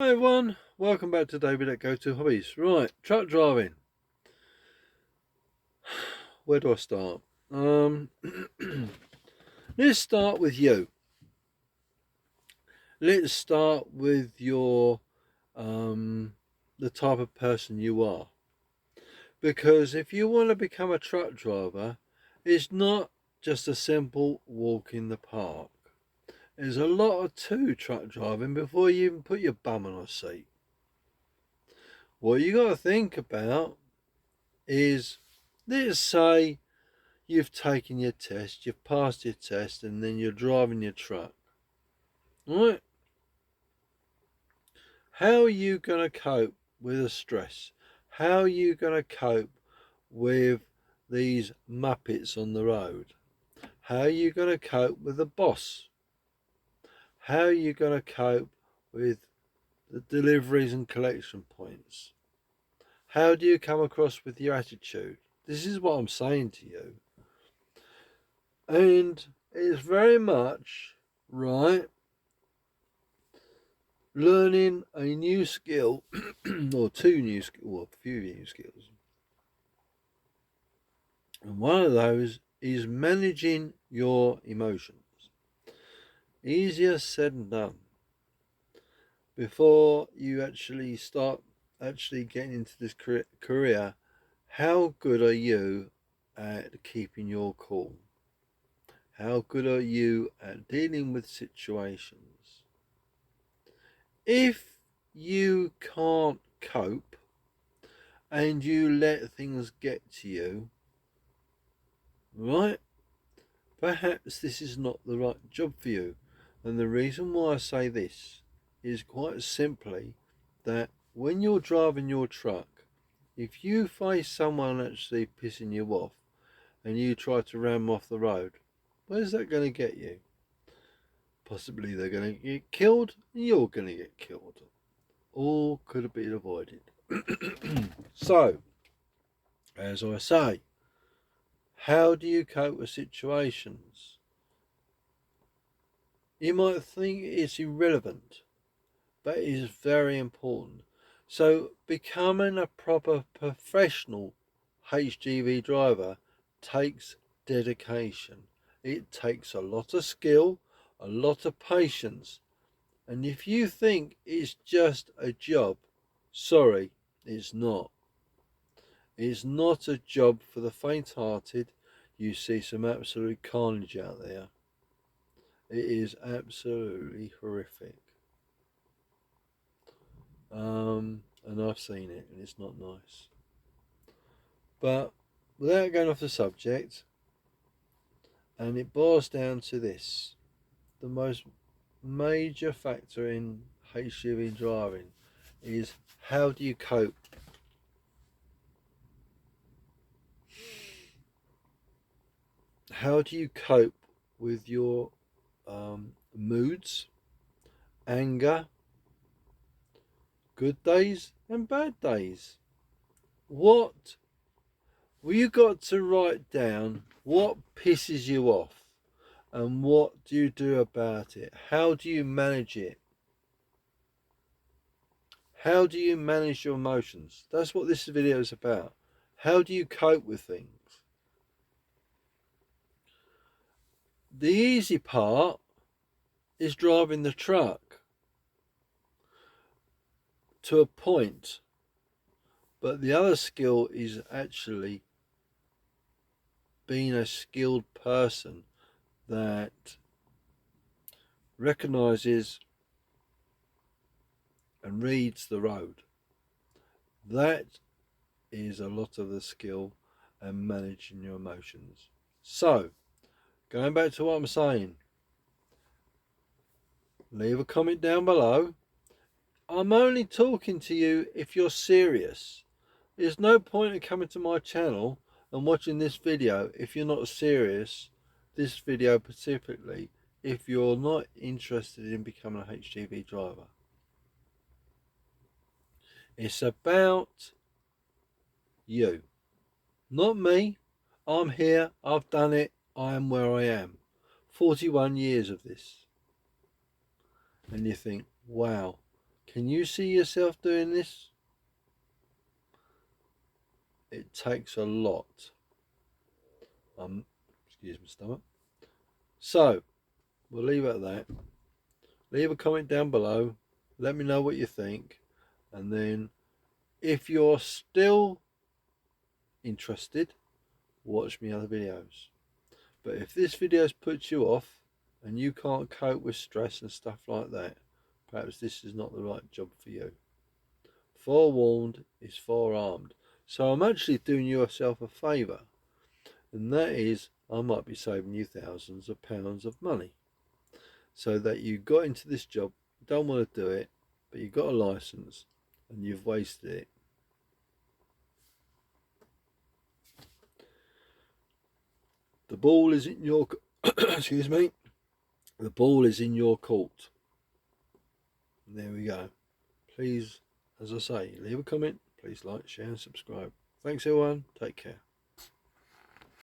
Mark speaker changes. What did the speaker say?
Speaker 1: Hi everyone, welcome back to David at Go To Hobbies. Right, truck driving. Where do I start? Let's start with you. Let's start with your the type of person you are. Because if you want to become a truck driver, it's not just a simple walk in the park. There's a lot to truck driving before you even put your bum on a seat. What you got to think about is, let's say you've taken your test, you've passed your test, and then you're driving your truck. Right? How are you going to cope with the stress? How are you going to cope with these muppets on the road? How are you going to cope with the boss? How are you going to cope with the deliveries and collection points? How do you come across with your attitude? This is what I'm saying to you. And it's very much, right, learning a new skill or two new skills, or a few new skills. And one of those is managing your emotions. Easier said than done. Before you actually start getting into this career, how good are you at keeping your cool? How good are you at dealing with situations? If you can't cope and you let things get to you, right, perhaps this is not the right job for you. And the reason why I say this is quite simply that when you're driving your truck, if you face someone actually pissing you off and you try to ram them off the road, where's that going to get you? Possibly they're going to get killed and you're going to get killed. All could have been avoided. So, as I say, how do you cope with situations? You might think it's irrelevant, but it is very important. So, becoming a proper professional HGV driver takes dedication. It takes a lot of skill, a lot of patience. And if you think it's just a job, sorry, it's not. It's not a job for the faint-hearted. You see some absolute carnage out there. It is absolutely horrific. And I've seen it, and it's not nice. But without going off the subject, and it boils down to this: the most major factor in HGV driving is, how do you cope? How do you cope with your moods, anger, good days and bad days? What you got to write down what pisses you off and what do you do about it? How do you manage it? How do you manage your emotions? That's what this video is about. How do you cope with things? The easy part is driving the truck to a point, but the other skill is actually being a skilled person that recognizes and reads the road. That is a lot of the skill and managing your emotions. So, going back to what I'm saying, leave a comment down below. I'm only talking to you if you're serious. There's no point in coming to my channel and watching this video if you're not serious. This video specifically, if you're not interested in becoming a HGV driver. It's about you, not me. I'm here, I've done it, I am where I am. 41 years of this. And you think, wow, Can you see yourself doing this? It takes a lot. Excuse my stomach. So, we'll leave it at that. Leave a comment down below. Let me know what you think. And then, if you're still interested, watch me other videos. But if this video's put you off and you can't cope with stress and stuff like that, perhaps this is not the right job for you. Forewarned is forearmed. So I'm actually doing yourself a favour, and that is I might be saving you thousands of pounds of money. So that you got into this job, don't want to do it, but you've got a licence and you've wasted it. The ball is in your excuse me. The ball is in your court. There we go. Please, as I say, leave a comment. Please like, share and subscribe. Thanks everyone. Take care.